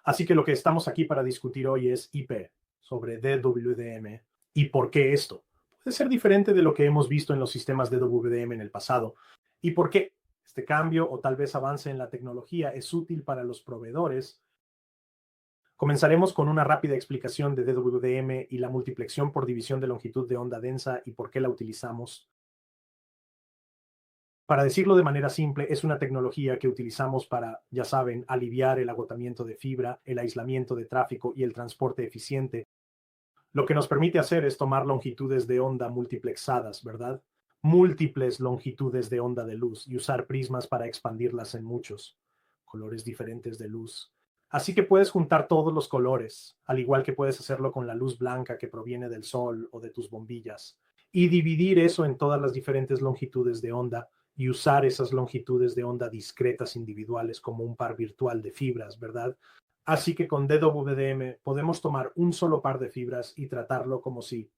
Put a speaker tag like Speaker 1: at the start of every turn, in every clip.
Speaker 1: Así que lo que estamos aquí para discutir hoy es IP, sobre DWDM y por qué esto puede ser diferente de lo que hemos visto en los sistemas DWDM en el pasado y por qué este cambio o tal vez avance en la tecnología es útil para los proveedores. Comenzaremos con una rápida explicación de DWDM y la multiplexión por división de longitud de onda densa y por qué la utilizamos. Para decirlo de manera simple, es una tecnología que utilizamos para, ya saben, aliviar el agotamiento de fibra, el aislamiento de tráfico y el transporte eficiente. Lo que nos permite hacer es tomar longitudes de onda multiplexadas, ¿verdad? Múltiples longitudes de onda de luz y usar prismas para expandirlas en muchos colores diferentes de luz. Así que puedes juntar todos los colores, al igual que puedes hacerlo con la luz blanca que proviene del sol o de tus bombillas, y dividir eso en todas las diferentes longitudes de onda y usar esas longitudes de onda discretas individuales como un par virtual de fibras, ¿verdad? Así que con DWDM podemos tomar un solo par de fibras y tratarlo como si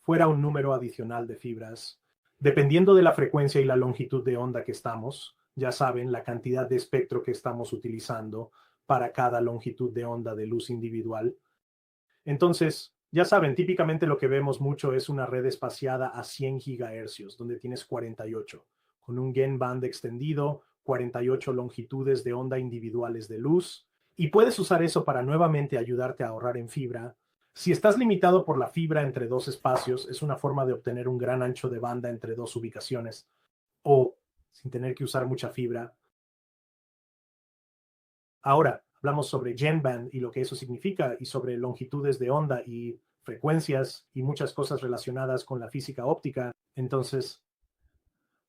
Speaker 1: fuera un número adicional de fibras. Dependiendo de la frecuencia y la longitud de onda que estamos, ya saben, la cantidad de espectro que estamos utilizando para cada longitud de onda de luz individual. Entonces, ya saben, típicamente lo que vemos mucho es una red espaciada a 100 gigahercios, donde tienes 48, con un gain band extendido, 48 longitudes de onda individuales de luz, y puedes usar eso para nuevamente ayudarte a ahorrar en fibra. Si estás limitado por la fibra entre dos espacios, es una forma de obtener un gran ancho de banda entre dos ubicaciones, o sin tener que usar mucha fibra. Ahora, hablamos sobre Gen Band y lo que eso significa, y sobre longitudes de onda y frecuencias y muchas cosas relacionadas con la física óptica. Entonces,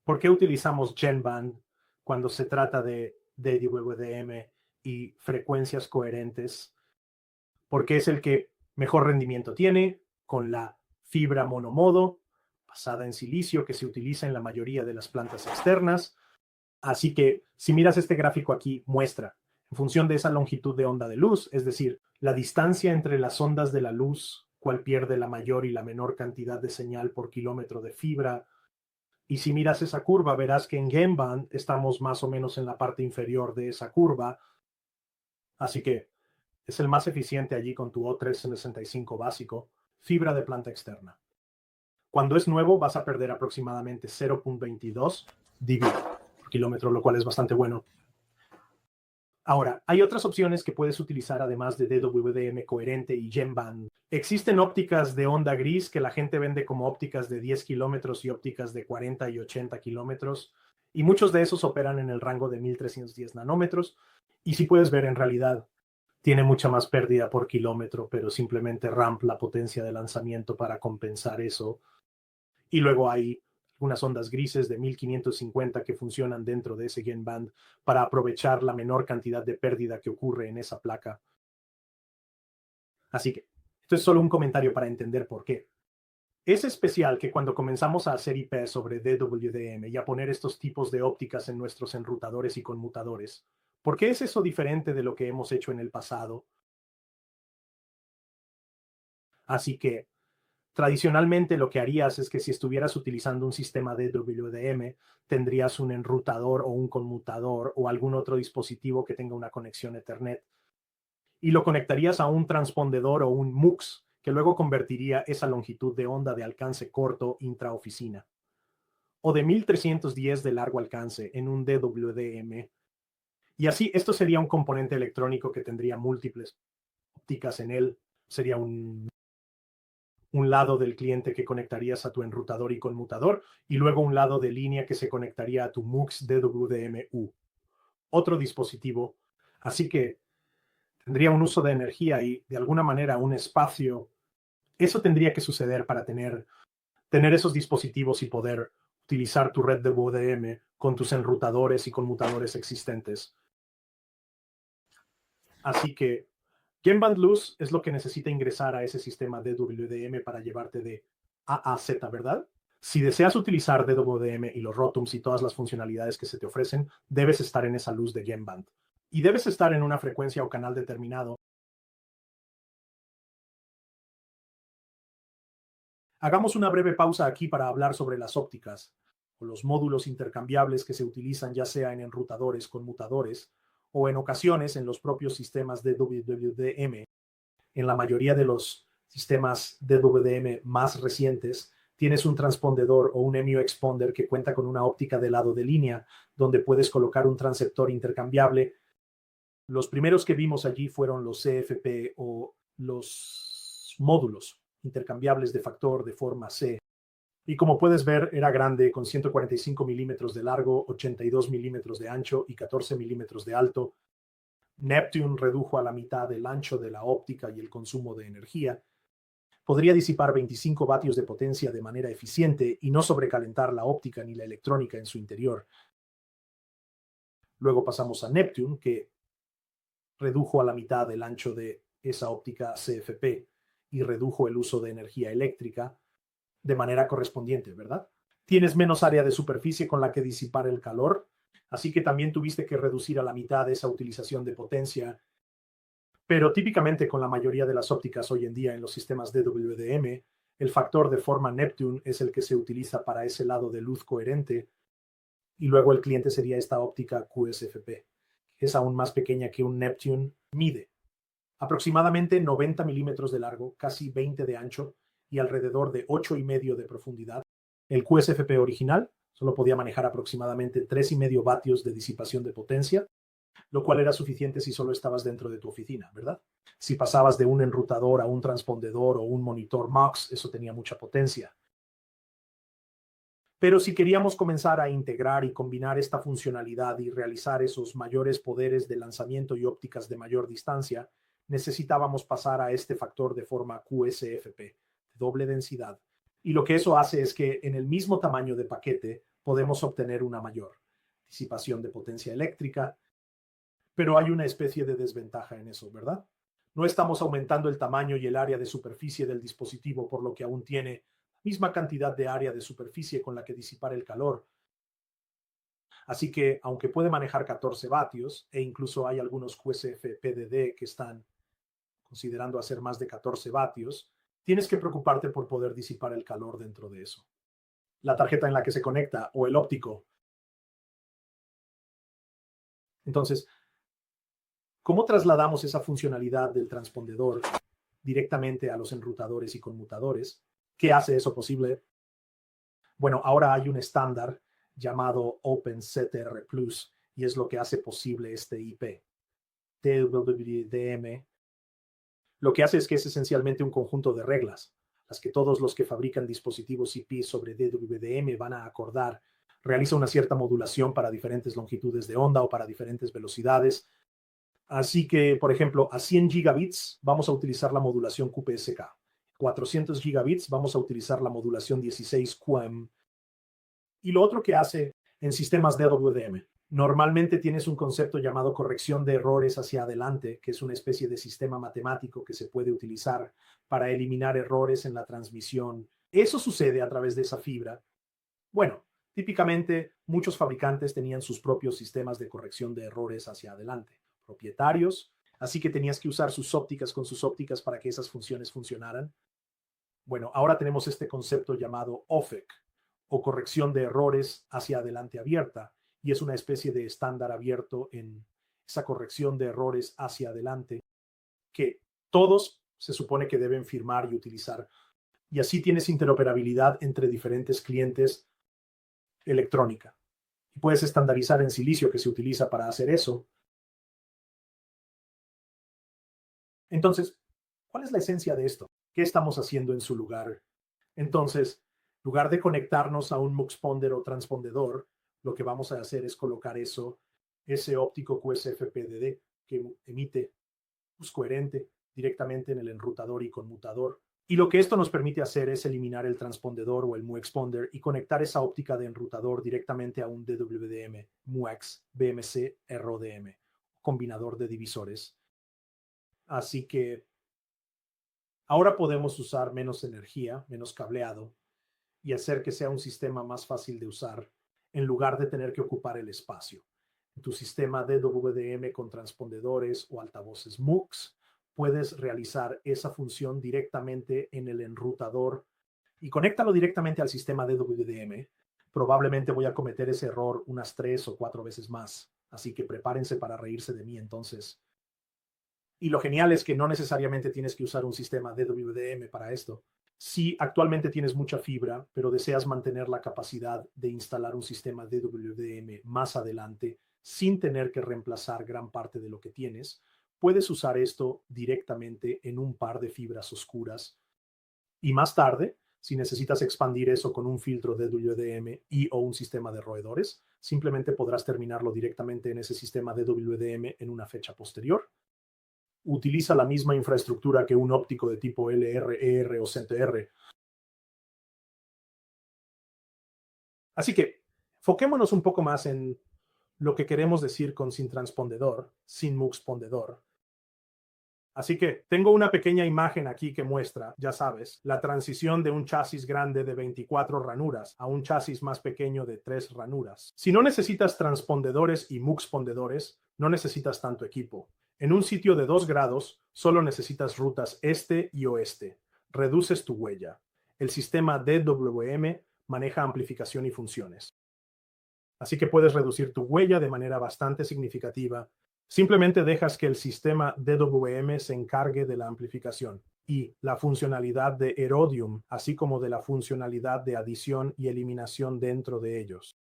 Speaker 1: ¿por qué utilizamos Gen Band cuando se trata de DWDM y frecuencias coherentes? Porque es el que mejor rendimiento tiene, con la fibra monomodo, basada en silicio, que se utiliza en la mayoría de las plantas externas. Así que si miras este gráfico aquí, muestra, en función de esa longitud de onda de luz, es decir, la distancia entre las ondas de la luz, cuál pierde la mayor y la menor cantidad de señal por kilómetro de fibra. Y si miras esa curva, verás que en Genband estamos más o menos en la parte inferior de esa curva. Así que es el más eficiente allí con tu O365 básico, fibra de planta externa. Cuando es nuevo, vas a perder aproximadamente 0.22 dB por kilómetro, lo cual es bastante bueno. Ahora, hay otras opciones que puedes utilizar además de DWDM coherente y Genband. Existen ópticas de onda gris que la gente vende como ópticas de 10 kilómetros y ópticas de 40 y 80 kilómetros, y muchos de esos operan en el rango de 1310 nanómetros, y si puedes ver, en realidad tiene mucha más pérdida por kilómetro, pero simplemente ramp la potencia de lanzamiento para compensar eso. Y luego hay unas ondas grises de 1550 que funcionan dentro de ese gain band para aprovechar la menor cantidad de pérdida que ocurre en esa placa. Así que esto es solo un comentario para entender por qué. Es especial que cuando comenzamos a hacer IP sobre DWDM y a poner estos tipos de ópticas en nuestros enrutadores y conmutadores, ¿por qué es eso diferente de lo que hemos hecho en el pasado? Así que tradicionalmente lo que harías es que si estuvieras utilizando un sistema de DWDM, tendrías un enrutador o un conmutador o algún otro dispositivo que tenga una conexión Ethernet y lo conectarías a un transpondedor o un MUX que luego convertiría esa longitud de onda de alcance corto intraoficina o de 1310 de largo alcance en un DWDM. Y así, esto sería un componente electrónico que tendría múltiples ópticas en él. Sería un lado del cliente que conectarías a tu enrutador y conmutador, y luego un lado de línea que se conectaría a tu MUX DWDM-U, otro dispositivo. Así que tendría un uso de energía y de alguna manera un espacio. Eso tendría que suceder para tener esos dispositivos y poder utilizar tu red de DWDM con tus enrutadores y conmutadores existentes. Así que Genband Luz es lo que necesita ingresar a ese sistema DWDM para llevarte de A a Z, ¿verdad? Si deseas utilizar DWDM y los ROTUMs y todas las funcionalidades que se te ofrecen, debes estar en esa luz de Genband. Y debes estar en una frecuencia o canal determinado. Hagamos una breve pausa aquí para hablar sobre las ópticas o los módulos intercambiables que se utilizan ya sea en enrutadores, conmutadores o en ocasiones en los propios sistemas de DWDM, en la mayoría de los sistemas DWDM más recientes, tienes un transpondedor o un mu-exponder que cuenta con una óptica de lado de línea, donde puedes colocar un transceptor intercambiable. Los primeros que vimos allí fueron los CFP o los módulos intercambiables de factor de forma C. Y como puedes ver, era grande, con 145 milímetros de largo, 82 milímetros de ancho y 14 milímetros de alto. Neptune redujo a la mitad el ancho de la óptica y el consumo de energía. Podría disipar 25 vatios de potencia de manera eficiente y no sobrecalentar la óptica ni la electrónica en su interior. Luego pasamos a Neptune, que redujo a la mitad el ancho de esa óptica CFP y redujo el uso de energía eléctrica de manera correspondiente, ¿verdad? Tienes menos área de superficie con la que disipar el calor, así que también tuviste que reducir a la mitad esa utilización de potencia. Pero típicamente con la mayoría de las ópticas hoy en día en los sistemas DWDM, el factor de forma Neptune es el que se utiliza para ese lado de luz coherente, y luego el cliente sería esta óptica QSFP, que es aún más pequeña que un Neptune. Mide aproximadamente 90 milímetros de largo, casi 20 de ancho y alrededor de 8,5 de profundidad. El QSFP original solo podía manejar aproximadamente 3,5 vatios de disipación de potencia, lo cual era suficiente si solo estabas dentro de tu oficina, ¿verdad? Si pasabas de un enrutador a un transpondedor o un monitor MUX, eso tenía mucha potencia. Pero si queríamos comenzar a integrar y combinar esta funcionalidad y realizar esos mayores poderes de lanzamiento y ópticas de mayor distancia, necesitábamos pasar a este factor de forma QSFP, de doble densidad. Y lo que eso hace es que en el mismo tamaño de paquete podemos obtener una mayor disipación de potencia eléctrica, pero hay una especie de desventaja en eso, ¿verdad? No estamos aumentando el tamaño y el área de superficie del dispositivo, por lo que aún tiene misma cantidad de área de superficie con la que disipar el calor. Así que, aunque puede manejar 14 vatios, e incluso hay algunos QSFP-DD que están considerando hacer más de 14 vatios, tienes que preocuparte por poder disipar el calor dentro de eso. La tarjeta en la que se conecta o el óptico. Entonces, ¿cómo trasladamos esa funcionalidad del transpondedor directamente a los enrutadores y conmutadores? ¿Qué hace eso posible? Bueno, ahora hay un estándar llamado OpenCTR Plus y es lo que hace posible este IP. DWDM lo que hace es que es esencialmente un conjunto de reglas, las que todos los que fabrican dispositivos IP sobre DWDM van a acordar. Realiza una cierta modulación para diferentes longitudes de onda o para diferentes velocidades. Así que, por ejemplo, a 100 gigabits vamos a utilizar la modulación QPSK. 400 gigabits vamos a utilizar la modulación 16 QAM. Y lo otro que hace en sistemas DWDM, normalmente tienes un concepto llamado corrección de errores hacia adelante, que es una especie de sistema matemático que se puede utilizar para eliminar errores en la transmisión. Eso sucede a través de esa fibra. Bueno, típicamente muchos fabricantes tenían sus propios sistemas de corrección de errores hacia adelante, propietarios, así que tenías que usar sus ópticas con sus ópticas para que esas funciones funcionaran. Bueno, ahora tenemos este concepto llamado OFEC, o corrección de errores hacia adelante abierta, y es una especie de estándar abierto en esa corrección de errores hacia adelante que todos se supone que deben firmar y utilizar. Y así tienes interoperabilidad entre diferentes clientes electrónica. Y puedes estandarizar en silicio que se utiliza para hacer eso. Entonces, ¿cuál es la esencia de esto? ¿Qué estamos haciendo en su lugar? Entonces, en lugar de conectarnos a un muxponder o transpondedor, lo que vamos a hacer es colocar ese óptico QSFP-DD que emite luz coherente directamente en el enrutador y conmutador. Y lo que esto nos permite hacer es eliminar el transpondedor o el muexponder y conectar esa óptica de enrutador directamente a un DWDM, MUX, BMC, RODM, combinador de divisores. Así que ahora podemos usar menos energía, menos cableado, y hacer que sea un sistema más fácil de usar en lugar de tener que ocupar el espacio. En tu sistema DWDM con transpondedores o altavoces MUX, puedes realizar esa función directamente en el enrutador y conéctalo directamente al sistema DWDM. Probablemente voy a cometer ese error unas 3 o 4 veces más Así que prepárense para reírse de mí entonces. Y lo genial es que no necesariamente tienes que usar un sistema DWDM para esto. Si actualmente tienes mucha fibra, pero deseas mantener la capacidad de instalar un sistema DWDM más adelante sin tener que reemplazar gran parte de lo que tienes, puedes usar esto directamente en un par de fibras oscuras. Y más tarde, si necesitas expandir eso con un filtro DWDM y o un sistema de roedores, simplemente podrás terminarlo directamente en ese sistema DWDM en una fecha posterior. Utiliza la misma infraestructura que un óptico de tipo LR, ER o CTR. Así que, foquémonos un poco más en lo que queremos decir con sin transpondedor, sin muxpondedor. Así que tengo una pequeña imagen aquí que muestra, ya sabes, la transición de un chasis grande de 24 ranuras a un chasis más pequeño de 3 ranuras. Si no necesitas transpondedores y muxpondedores, no necesitas tanto equipo. En un sitio de 2 grados, solo necesitas rutas este y oeste. Reduces tu huella. El sistema DWM maneja amplificación y funciones. Así que puedes reducir tu huella de manera bastante significativa. Simplemente dejas que el sistema DWM se encargue de la amplificación y la funcionalidad de Erodium, así como de la funcionalidad de adición y eliminación dentro de ellos.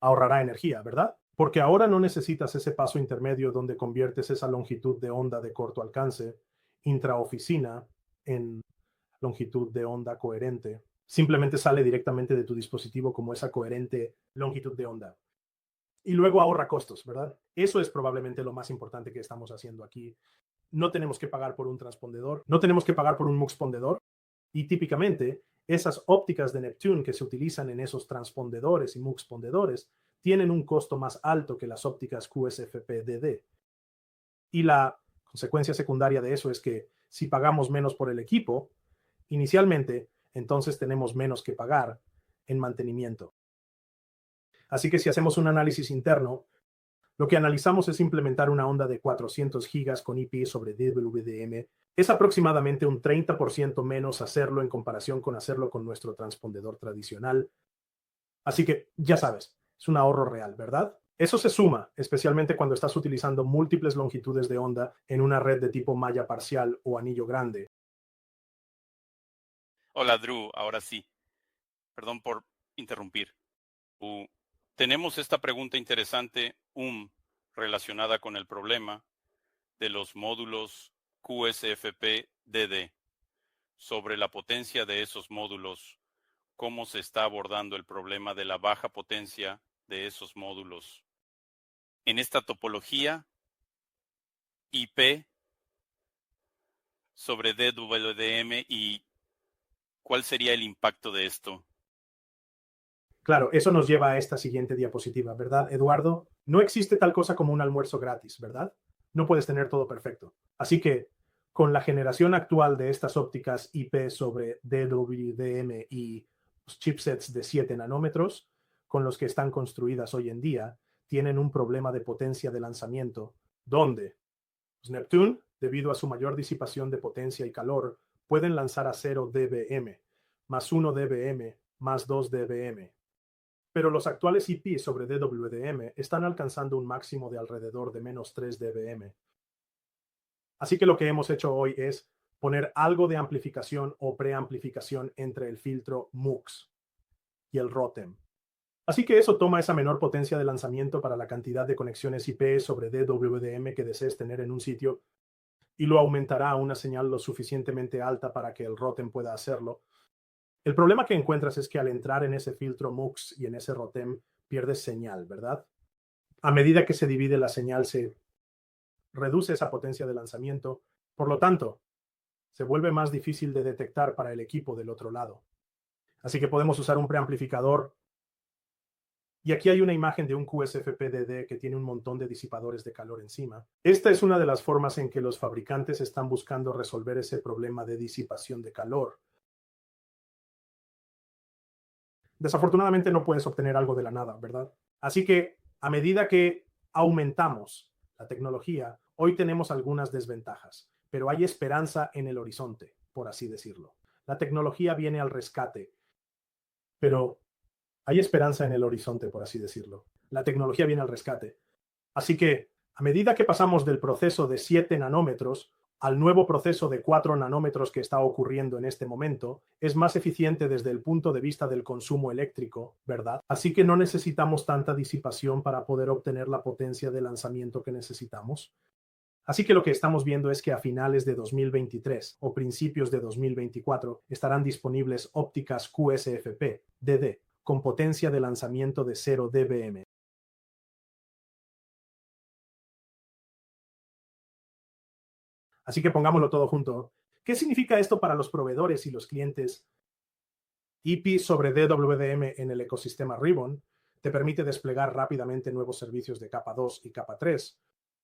Speaker 1: Ahorrará energía, ¿verdad? Porque ahora no necesitas ese paso intermedio donde conviertes esa longitud de onda de corto alcance intraoficina en longitud de onda coherente. Simplemente sale directamente de tu dispositivo como esa coherente longitud de onda. Y luego ahorra costos, ¿verdad? Eso es probablemente lo más importante que estamos haciendo aquí. No tenemos que pagar por un transpondedor, no tenemos que pagar por un muxpondedor. Y típicamente, esas ópticas de Neptune que se utilizan en esos transpondedores y muxpondedores tienen un costo más alto que las ópticas QSFP-DD. Y la consecuencia secundaria de eso es que si pagamos menos por el equipo, inicialmente, entonces tenemos menos que pagar en mantenimiento. Así que si hacemos un análisis interno, lo que analizamos es implementar una onda de 400 gigas con IP sobre DWDM. Es aproximadamente un 30% menos hacerlo en comparación con hacerlo con nuestro transpondedor tradicional. Así que, ya sabes, es un ahorro real, ¿verdad? Eso se suma, especialmente cuando estás utilizando múltiples longitudes de onda en una red de tipo malla parcial o anillo grande.
Speaker 2: Hola, Drew, ahora sí. Perdón por interrumpir. Tenemos esta pregunta interesante, relacionada con el problema de los módulos QSFP-DD. Sobre la potencia de esos módulos, cómo se está abordando el problema de la baja potencia de esos módulos. En esta topología, IP sobre DWDM y cuál sería el impacto de esto.
Speaker 1: Claro, eso nos lleva a esta siguiente diapositiva, ¿verdad, Eduardo? No existe tal cosa como un almuerzo gratis, ¿verdad? No puedes tener todo perfecto. Así que, con la generación actual de estas ópticas IP sobre DWDM y los chipsets de 7 nanómetros, con los que están construidas hoy en día, tienen un problema de potencia de lanzamiento, donde los Neptune, debido a su mayor disipación de potencia y calor, pueden lanzar a 0 dBm, más 1 dBm, más 2 dBm. Pero los actuales IP sobre DWDM están alcanzando un máximo de alrededor de menos 3 dBm. Así que lo que hemos hecho hoy es poner algo de amplificación o preamplificación entre el filtro MUX y el ROTEM. Así que eso toma esa menor potencia de lanzamiento para la cantidad de conexiones IP sobre DWDM que desees tener en un sitio y lo aumentará a una señal lo suficientemente alta para que el ROTEM pueda hacerlo. El problema que encuentras es que al entrar en ese filtro MUX y en ese ROTEM pierdes señal, ¿verdad? A medida que se divide la señal se reduce esa potencia de lanzamiento, por lo tanto, se vuelve más difícil de detectar para el equipo del otro lado. Así que podemos usar un preamplificador. Y aquí hay una imagen de un QSFP-DD que tiene un montón de disipadores de calor encima. Esta es una de las formas en que los fabricantes están buscando resolver ese problema de disipación de calor. Desafortunadamente no puedes obtener algo de la nada, ¿verdad? Así que a medida que aumentamos la tecnología, hoy tenemos algunas desventajas, pero hay esperanza en el horizonte, por así decirlo. La tecnología viene al rescate, pero Hay esperanza en el horizonte, por así decirlo. La tecnología viene al rescate. Así que, a medida que pasamos del proceso de 7 nanómetros al nuevo proceso de 4 nanómetros que está ocurriendo en este momento, es más eficiente desde el punto de vista del consumo eléctrico, ¿verdad? Así que no necesitamos tanta disipación para poder obtener la potencia de lanzamiento que necesitamos. Así que lo que estamos viendo es que a finales de 2023 o principios de 2024 estarán disponibles ópticas QSFP-DD con potencia de lanzamiento de 0 dBm. Así que pongámoslo todo junto. ¿Qué significa esto para los proveedores y los clientes? IP sobre DWDM en el ecosistema Ribbon te permite desplegar rápidamente nuevos servicios de capa 2 y capa 3.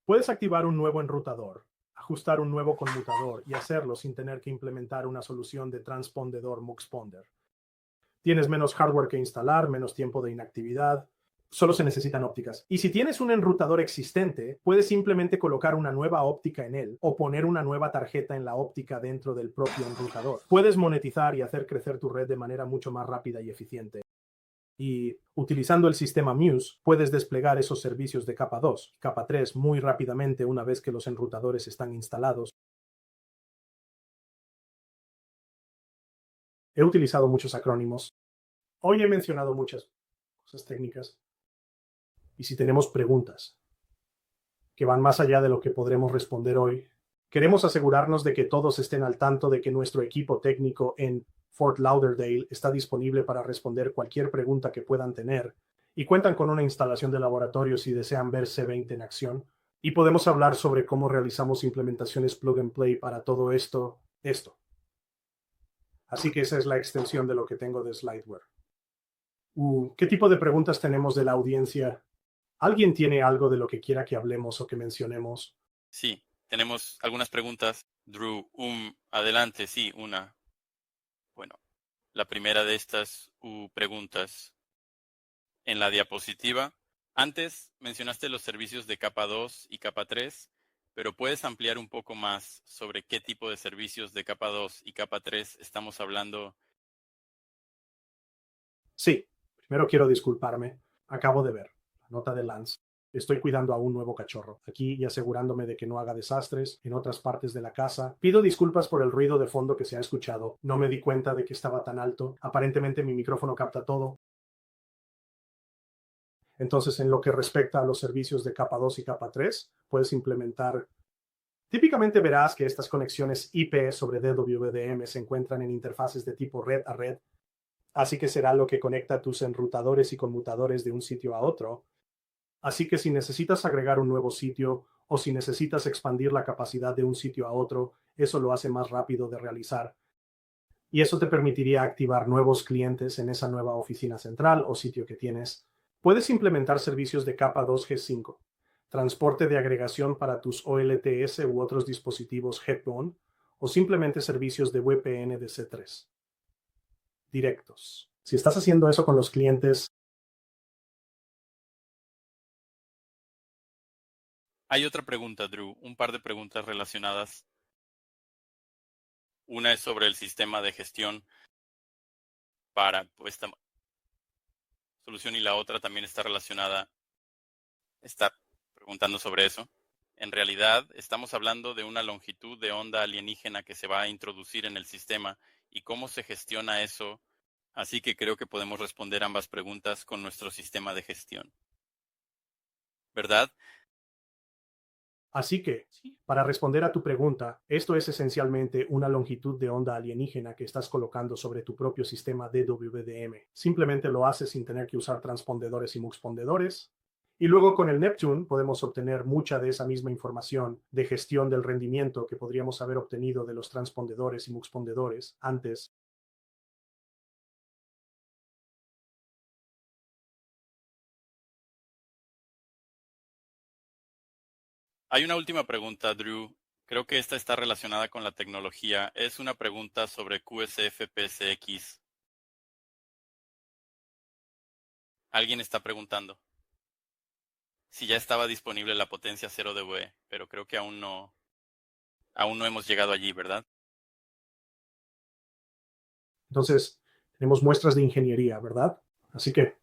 Speaker 1: Puedes activar un nuevo enrutador, ajustar un nuevo conmutador y hacerlo sin tener que implementar una solución de transpondedor muxponder. Tienes menos hardware que instalar, menos tiempo de inactividad. Solo se necesitan ópticas. Y si tienes un enrutador existente, puedes simplemente colocar una nueva óptica en él o poner una nueva tarjeta en la óptica dentro del propio enrutador. Puedes monetizar y hacer crecer tu red de manera mucho más rápida y eficiente. Y utilizando el sistema Muse, puedes desplegar esos servicios de capa 2, capa 3 muy rápidamente una vez que los enrutadores están instalados. He utilizado muchos acrónimos. Hoy he mencionado muchas cosas técnicas. Y si tenemos preguntas que van más allá de lo que podremos responder hoy, queremos asegurarnos de que todos estén al tanto de que nuestro equipo técnico en Fort Lauderdale está disponible para responder cualquier pregunta que puedan tener y cuentan con una instalación de laboratorio si desean ver C20 en acción. Y podemos hablar sobre cómo realizamos implementaciones plug and play para todo esto. Así que esa es la extensión de lo que tengo de Slideware. ¿Qué tipo de preguntas tenemos de la audiencia? ¿Alguien tiene algo de lo que quiera que hablemos o que mencionemos?
Speaker 2: Sí, tenemos algunas preguntas. Drew, adelante, sí, una. Bueno, la primera de estas preguntas en la diapositiva. Antes mencionaste los servicios de capa 2 y capa 3, pero ¿puedes ampliar un poco más sobre qué tipo de servicios de capa 2 y capa 3 estamos hablando?
Speaker 1: Sí, primero quiero disculparme. Acabo de ver la nota de Lance. Estoy cuidando a un nuevo cachorro aquí y asegurándome de que no haga desastres en otras partes de la casa. Pido disculpas por el ruido de fondo que se ha escuchado. No me di cuenta de que estaba tan alto. Aparentemente mi micrófono capta todo. Entonces, en lo que respecta a los servicios de capa 2 y capa 3, puedes implementar. Típicamente verás que estas conexiones IP sobre DWDM se encuentran en interfaces de tipo red a red, así que será lo que conecta tus enrutadores y conmutadores de un sitio a otro. Así que si necesitas agregar un nuevo sitio o si necesitas expandir la capacidad de un sitio a otro, eso lo hace más rápido de realizar. Y eso te permitiría activar nuevos clientes en esa nueva oficina central o sitio que tienes. Puedes implementar servicios de capa 2G5, transporte de agregación para tus OLTS u otros dispositivos Headphone, o simplemente servicios de VPN de C3. Directos. Si estás haciendo eso con los clientes.
Speaker 2: Hay otra pregunta, Drew, un par de preguntas relacionadas. Una es sobre el sistema de gestión para esta solución y la otra también está relacionada. Está preguntando sobre eso. En realidad, estamos hablando de una longitud de onda alienígena que se va a introducir en el sistema y cómo se gestiona eso. Así que creo que podemos responder ambas preguntas con nuestro sistema de gestión. ¿Verdad?
Speaker 1: Así que, para responder a tu pregunta, esto es esencialmente una longitud de onda alienígena que estás colocando sobre tu propio sistema DWDM. Simplemente lo haces sin tener que usar transpondedores y muxpondedores. Y luego con el Neptune podemos obtener mucha de esa misma información de gestión del rendimiento que podríamos haber obtenido de los transpondedores y muxpondedores antes.
Speaker 2: Hay una última pregunta, Drew. Creo que esta está relacionada con la tecnología. Es una pregunta sobre QSFP-CX. Alguien está preguntando si ya estaba disponible la potencia 0 dB, pero creo que aún no hemos llegado allí, ¿verdad?
Speaker 1: Entonces, tenemos muestras de ingeniería, ¿verdad? Así que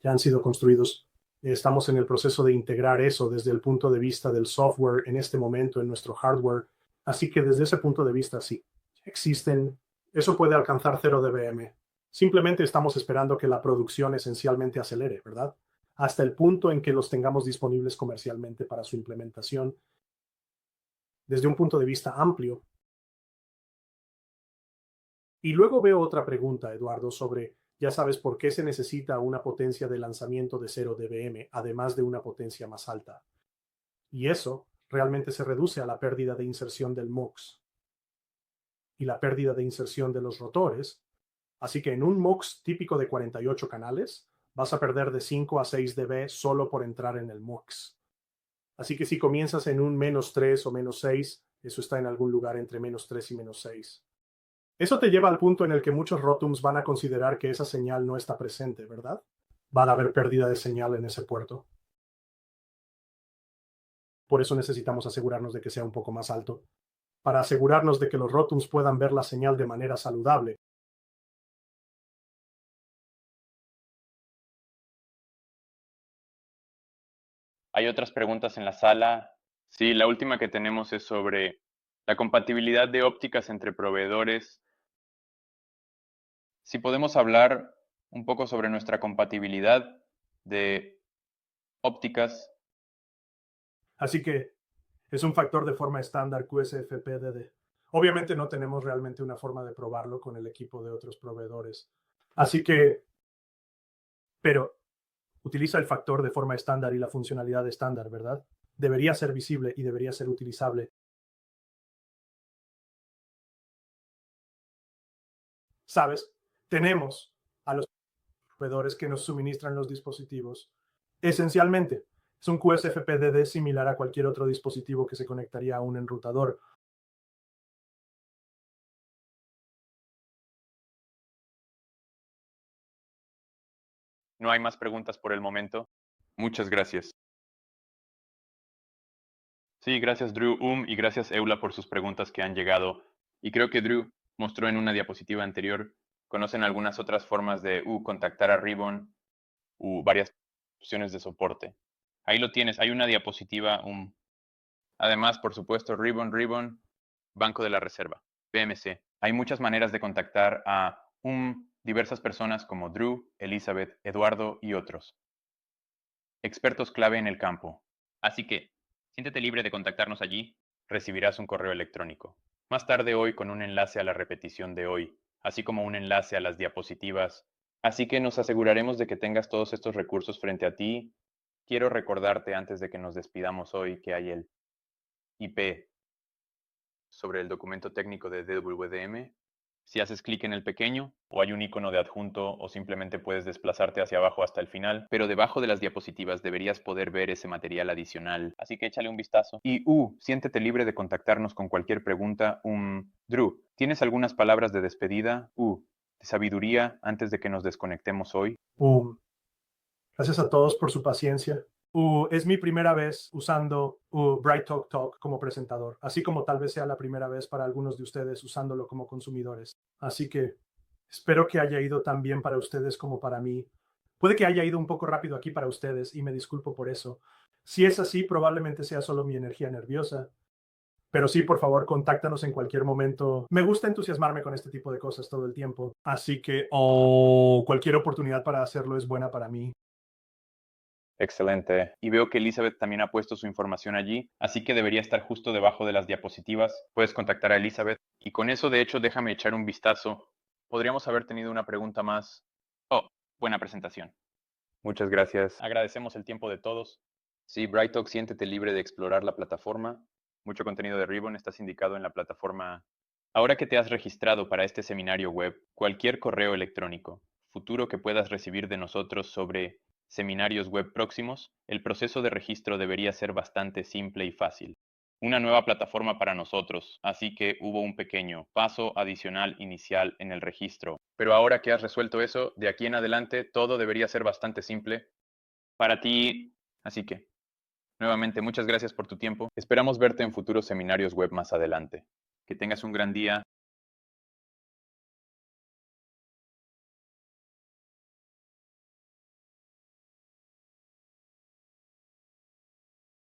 Speaker 1: ya han sido construidos. Estamos en el proceso de integrar eso desde el punto de vista del software en este momento en nuestro hardware. Así que desde ese punto de vista, sí, existen. Eso puede alcanzar 0 dBm. Simplemente estamos esperando que la producción esencialmente acelere, ¿verdad? Hasta el punto en que los tengamos disponibles comercialmente para su implementación. Desde un punto de vista amplio. Y luego veo otra pregunta, Eduardo, sobre, ya sabes, por qué se necesita una potencia de lanzamiento de 0 dBm, además de una potencia más alta. Y eso realmente se reduce a la pérdida de inserción del MUX y la pérdida de inserción de los rotores. Así que en un MUX típico de 48 canales, vas a perder de 5 a 6 dB solo por entrar en el MUX. Así que si comienzas en un -3 o -6, eso está en algún lugar entre -3 y -6. Eso te lleva al punto en el que muchos Rotums van a considerar que esa señal no está presente, ¿verdad? Va a haber pérdida de señal en ese puerto. Por eso necesitamos asegurarnos de que sea un poco más alto, para asegurarnos de que los Rotums puedan ver la señal de manera saludable.
Speaker 3: Hay otras preguntas en la sala. Sí, la última que tenemos es sobre la compatibilidad de ópticas entre proveedores. Si podemos hablar un poco sobre nuestra compatibilidad de ópticas.
Speaker 1: Así que es un factor de forma estándar QSFP-DD. Obviamente no tenemos realmente una forma de probarlo con el equipo de otros proveedores. Así que, pero utiliza el factor de forma estándar y la funcionalidad estándar, ¿verdad? Debería ser visible y debería ser utilizable. ¿Sabes? Tenemos a los proveedores que nos suministran los dispositivos. Esencialmente, es un QSFP-DD similar a cualquier otro dispositivo que se conectaría a un enrutador.
Speaker 3: No hay más preguntas por el momento. Muchas gracias. Sí, gracias Drew, y gracias Eula por sus preguntas que han llegado. Y creo que Drew mostró en una diapositiva anterior, conocen algunas otras formas de contactar a Ribbon, varias opciones de soporte. Ahí lo tienes, hay una diapositiva. Además, por supuesto, Ribbon, Banco de la Reserva, BMC. Hay muchas maneras de contactar a diversas personas como Drew, Elizabeth, Eduardo y otros. Expertos clave en el campo. Así que, siéntete libre de contactarnos allí. Recibirás un correo electrónico. Más tarde hoy con un enlace a la repetición de hoy, así como un enlace a las diapositivas. Así que nos aseguraremos de que tengas todos estos recursos frente a ti. Quiero recordarte antes de que nos despidamos hoy que hay el IP sobre el documento técnico de DWDM. Si haces clic en el pequeño, o hay un icono de adjunto, o simplemente puedes desplazarte hacia abajo hasta el final, pero debajo de las diapositivas deberías poder ver ese material adicional, así que échale un vistazo. Y siéntete libre de contactarnos con cualquier pregunta. Drew, ¿tienes algunas palabras de despedida? De sabiduría antes de que nos desconectemos hoy.
Speaker 1: Gracias a todos por su paciencia. Es mi primera vez usando BrightTalk Talk como presentador, así como tal vez sea la primera vez para algunos de ustedes usándolo como consumidores. Así que espero que haya ido tan bien para ustedes como para mí. Puede que haya ido un poco rápido aquí para ustedes y me disculpo por eso. Si es así, probablemente sea solo mi energía nerviosa. Pero sí, por favor, contáctanos en cualquier momento. Me gusta entusiasmarme con este tipo de cosas todo el tiempo. Así que cualquier oportunidad para hacerlo es buena para mí.
Speaker 3: Excelente. Y veo que Elizabeth también ha puesto su información allí, así que debería estar justo debajo de las diapositivas. Puedes contactar a Elizabeth. Y con eso, de hecho, déjame echar un vistazo. Podríamos haber tenido una pregunta más. Buena presentación. Muchas gracias. Agradecemos el tiempo de todos. Sí, BrightTalk, siéntete libre de explorar la plataforma. Mucho contenido de Ribbon estás indicado en la plataforma. Ahora que te has registrado para este seminario web, cualquier correo electrónico futuro que puedas recibir de nosotros sobre seminarios web próximos, el proceso de registro debería ser bastante simple y fácil. Una nueva plataforma para nosotros, así que hubo un pequeño paso adicional inicial en el registro. Pero ahora que has resuelto eso, de aquí en adelante todo debería ser bastante simple para ti. Así que, nuevamente, muchas gracias por tu tiempo. Esperamos verte en futuros seminarios web más adelante. Que tengas un gran día.